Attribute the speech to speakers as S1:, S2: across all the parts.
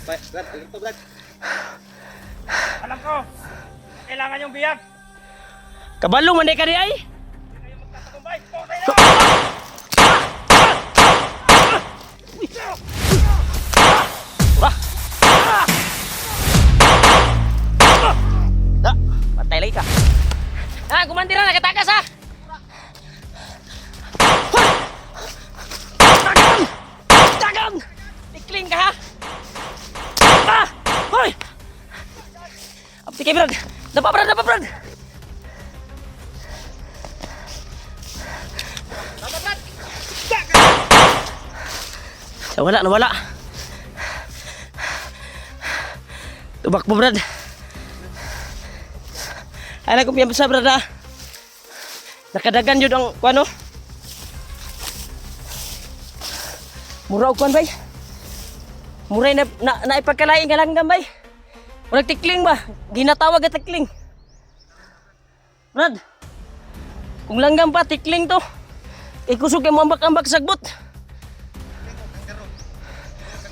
S1: Brad, ito Brad.
S2: Alam ko, kailangan yung biyak.
S3: Kabalo man ka di ay.
S2: Kayo magtatagumpay. Putay na!
S3: Patay lagi ka. Kumandira nakatakas ha. Dagan! Dagan! Ikling ka ha. Hoy! Abdi kay Brad. Dapa Brad, dapa Brad. Nawala, nawala. Tubak mo Brad. Ay na kumpiyan sa Brad ha. Nakadagan yun ang kuano. Mura o kuan bay. Muray na ipagkalain ka lang gambay. Walang tikling ba? Ginatawag at tikling. Brad. Kung langgam pa tikling to. Ikusog yung ambak-ambak sagbot.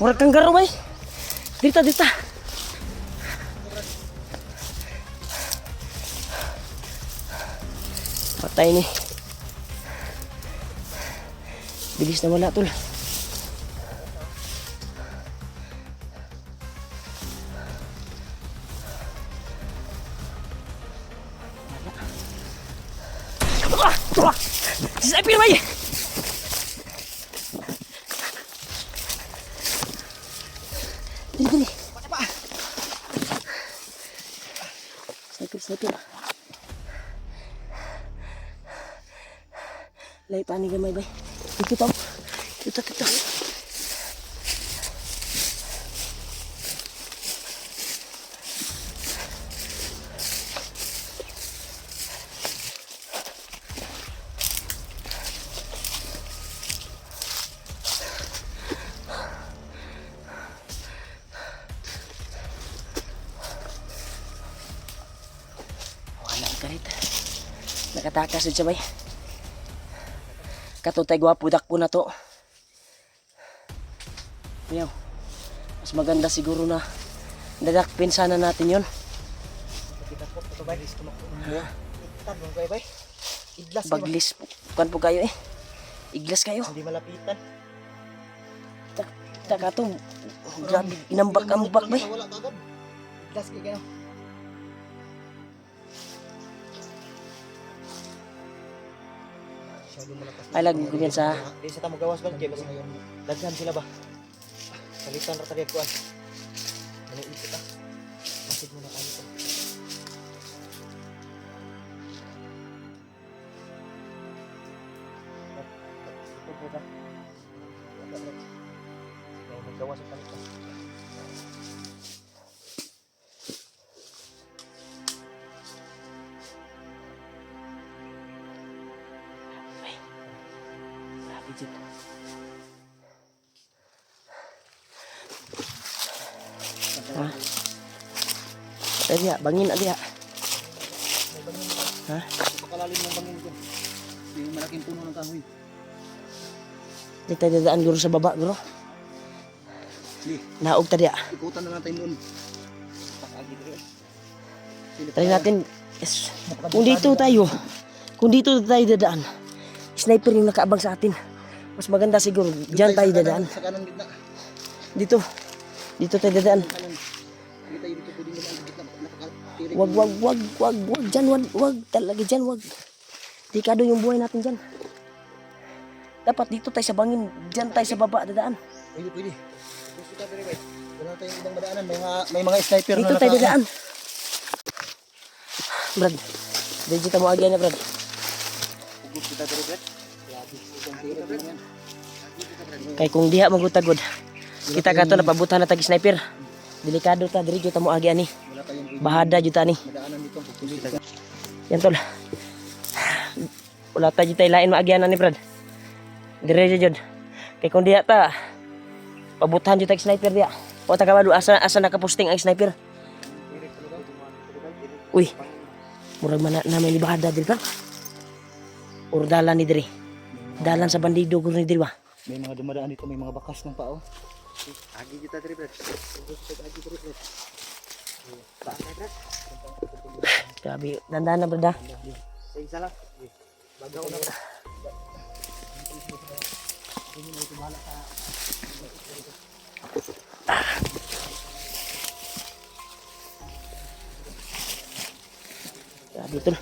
S3: Murag kang garo bay. Dita, dita. Patay ni. Bilis na wala tol. Sniper bay. Dili. Sniper. Lay pa ni gamay bay. Ito tao. Ito. Kahit nakatakas din siya bay. Katutay gwapo dakpo na to. Ayaw. Mas maganda siguro na dadakpin sana natin yon.
S1: Kita po ito bay, gusto mo. Tan mo bay bay. Iglas ka ba?
S3: Baglis kan po kayo eh. Iglas kayo.
S1: Hindi malapitan.
S3: Taka to. Grabe inambak-ambak bay.
S1: Wala kagad. Iglas ka gano.
S3: Ay lagi ko yan sa
S1: Di sa tamo gawas ba kay basi daghan sila ba? Salitan ra tadi kuan. Ano ikot ah. Masid mo na kayo to. Ito po ba? Kaya maggawas sa kanila.
S3: Pijit. Ha? Dia, bangin dia. Ha?
S1: Pakalalim ng bangin ko. Yung malaking puno ng kahoy.
S3: Di tayo dadaan guro sa baba, guro.
S1: Di,
S3: Naog ta dia.
S1: ikutan na natin doon. Pakagi dito.
S3: Try natin. Yes. Kung dito tayo dadaan, sniper yung nakaabang sa atin. Mas maganda siguro. Diyan tayo dadaan.
S1: Sa kanang gitna.
S3: Dito tayo dadaan.
S1: Hindi tayo dito pwedeng naman sa gitna. Napakatirik.
S3: Wag. Diyan, wag. Talaga dyan, wag. Dekado yung buhay natin dyan. Dapat dito tayo sa bangin. Diyan tayo sa baba dadaan.
S1: Pwede. Gusto tayo pero wala tayong ibang madaanan. May mga sniper
S3: Dito
S1: na
S3: tayo dadaan. Brad, dito mo agyan na Brad.
S1: Gusto tayo pero Brad.
S3: Kay kung diha magutagod. Kita kato napabutan na tag sniper. Delikado ta diri jud ta mo agi ani.
S1: Wala tayong
S3: Bahada jud ta ni.
S1: madaanan dito. Pupunta.
S3: Yan tol. Wala ta jud tay lain maagyan ani Brad. Dire jud. Kay kung diha ta pabutan jud tag sniper diha. O ta kabalo asa nakaposting ang sniper. Uy. Murag man na may bahada diri Brad. Urdalan ni diri. Dalan sa bandido guro ni diri ba.
S1: May mga dumadaan dito, may mga bakas ng pao. Agi kita dari Brad. Kita agi dari Brad. Saan tayo Brad?
S3: Grabe, dandan na brad.
S1: Sa isa lang. Bagaw na.
S3: Grabe tol.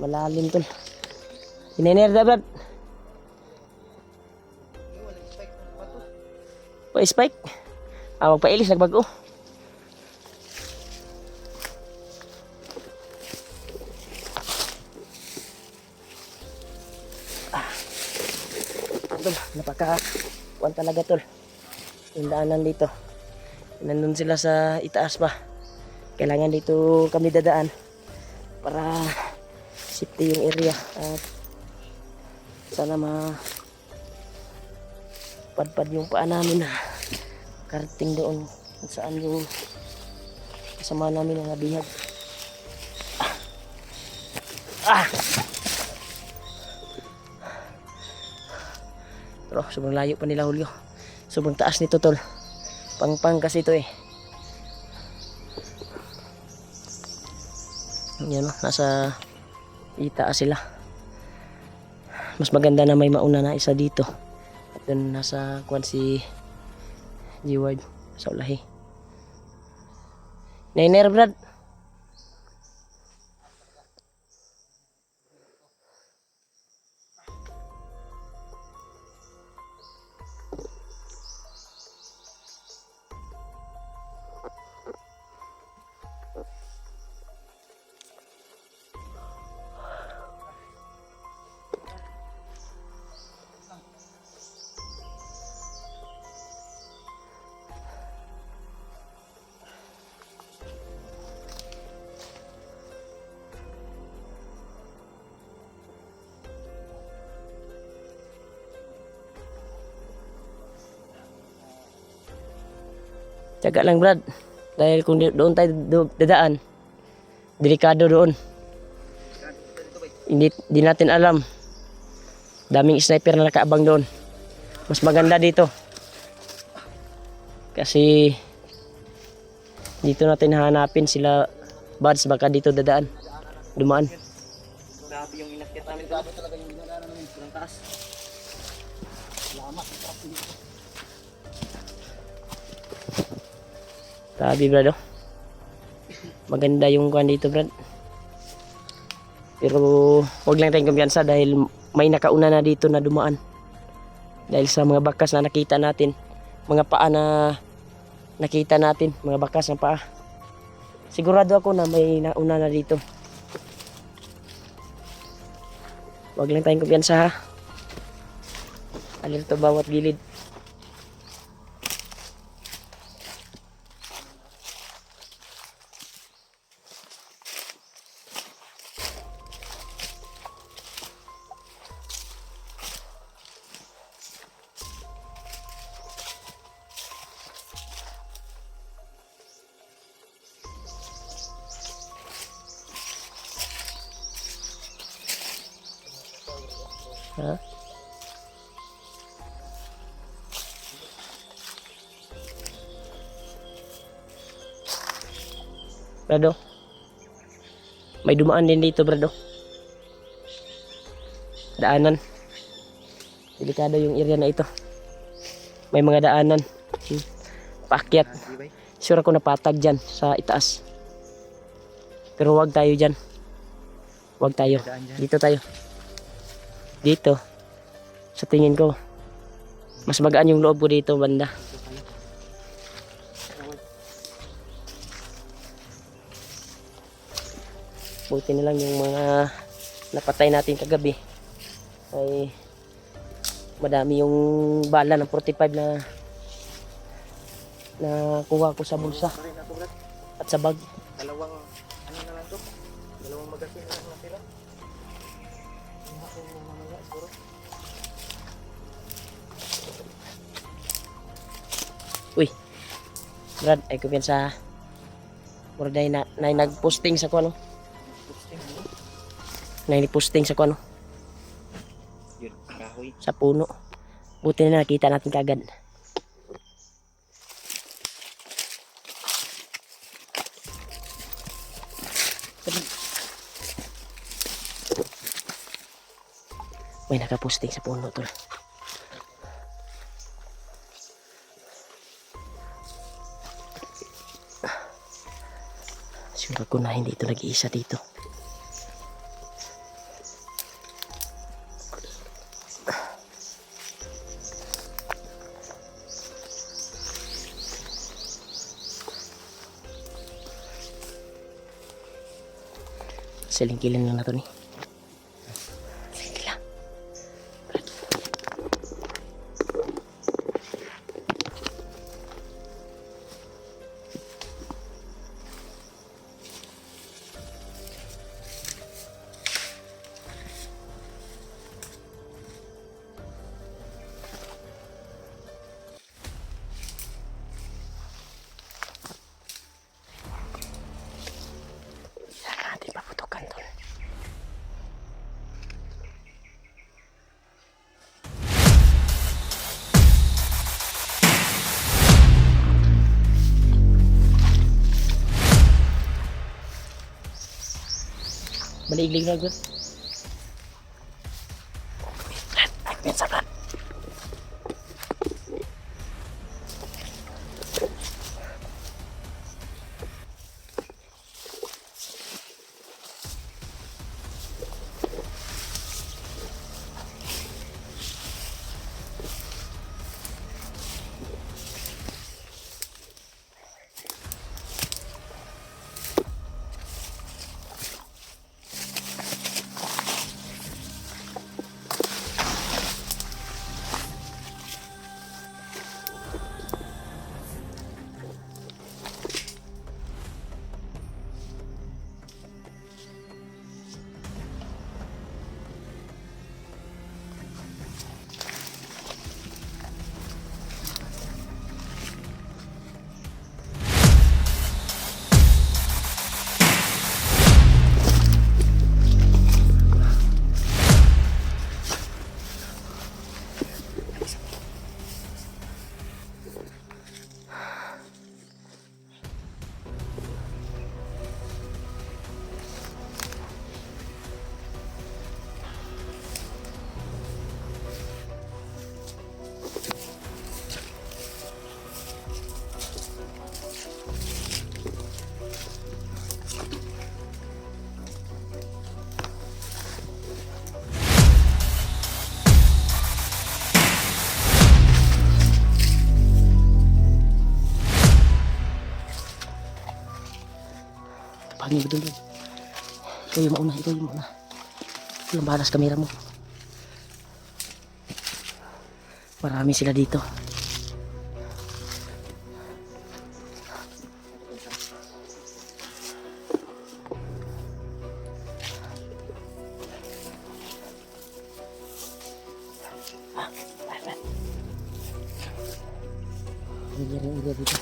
S3: Malalim tol. Hinainer da brad. Pa-spike. Magpailis nagbago. Tol, napaka-kuan talaga tol. Yung daanan dito. Nandun sila sa itaas pa. Kailangan dito kami dadaan para safety yung area at sana padpad yung paa namin na karating doon kung saan yung kasama namin ang nabihag. Pero sobrang layo pa nila Julio. Sobrang taas nito tol. Pang kasi ito eh. Yan o, nasa itaas sila. Mas maganda na may mauna na isa dito. At dun nasa kwan si G-Ward sa ulahi. Nainer brad. Tiyaga lang brad. Dahil kung doon tayo dadaan, delikado doon. Hindi natin alam. Daming sniper na nakaabang doon. Mas maganda dito. Kasi dito natin hahanapin sila buds, baka dito dadaan. Dumaan.
S1: Grabe yung inakyat namin. Grabe talaga yung dinadaanan namin. Sobrang taas. Salamat.
S3: Grabe brad oh. Maganda yung kuan dito brad. Pero huwag lang tayong kumpiyansa dahil may nakauna na dito na dumaan. Dahil sa mga bakas na nakita natin, mga paa na nakita natin, mga bakas ng paa. Sigurado ako na may nauna na dito. Huwag lang tayong kumpiyansa ha. Alerto bawat gilid. Ha? Brado. May dumaan din dito, brado. Daanan. Delikado yung area na ito. May mga daanan. Paakyat. Sure ako napatag dyan sa itaas. Pero wag tayo dyan. Wag tayo. Dito tayo. Dito. Sa tingin ko. Mas magaan yung loob ko dito, banda. Buti na lang yung mga napatay natin kagabi ay madami yung bala ng 45 na kuha ko sa bulsa at sa bag.
S1: Dalawang ano na lang to? Dalawang magasin na lang natira.
S3: Uy, Brad, ay kumpiyansa. Mura na nag-posting sa ko ano. Nag-posting sa ko ano.
S1: Yun, kahoy.
S3: Sa puno. Buti na nakita natin kagad. May nakaposting sa puno tol. Sure ko na hindi ito nag-iisa dito. Silingkilan lang na ito ni. Silingkilan lang. Saka natin paputukan tol. Maliglig na agad. Ay, pensa Brad. Pangin ko doon. Ikaw yung mauna, ikaw yung mauna. Ikaw yung bahala sa kamera mo. Marami sila dito. Ini dito.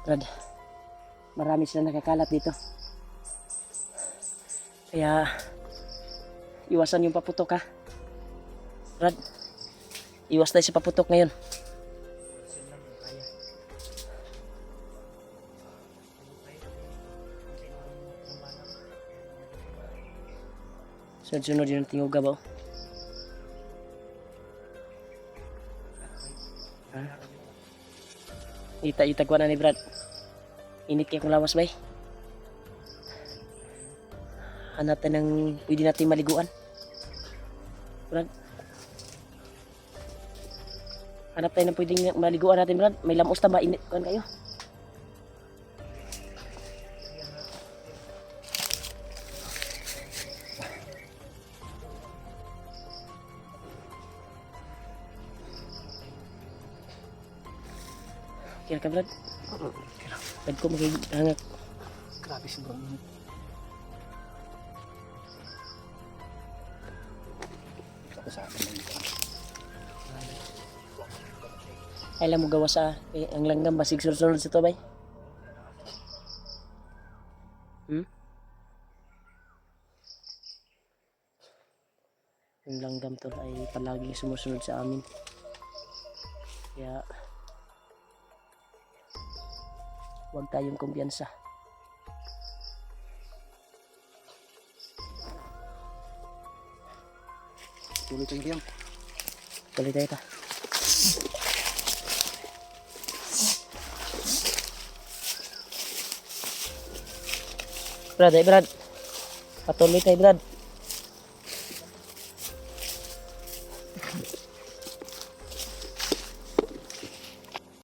S3: Brad, marami sila nakakalat dito. Kaya, iwasan yung paputok ha. Brad, iwas tayo sa paputok ngayon. Sunod-sunod yun ang tinguga ba? Ita ko na ni Brad. Init kaya kung lawas ba eh. Hanap tayo ng pwede natin maliguan. Brad. Hanap tayo ng pwedeng maliguan natin Brad. May lamos na ba? Init kuhan kayo. Okay ka, Brad? Dagko magiging
S1: Grabe sobrang init. Ako sa akin lang ito.
S3: Ay lang mo gawa sa ang langgam basig sunod sa to bay. Yung langgam to ay palaging sumusunod sa amin. Kaya huwag tayong kumpiyansa.
S1: Tuloy tayo diyan.
S3: Tuloy tayo ta. Brad, Brad. Patuloy tayo, Brad.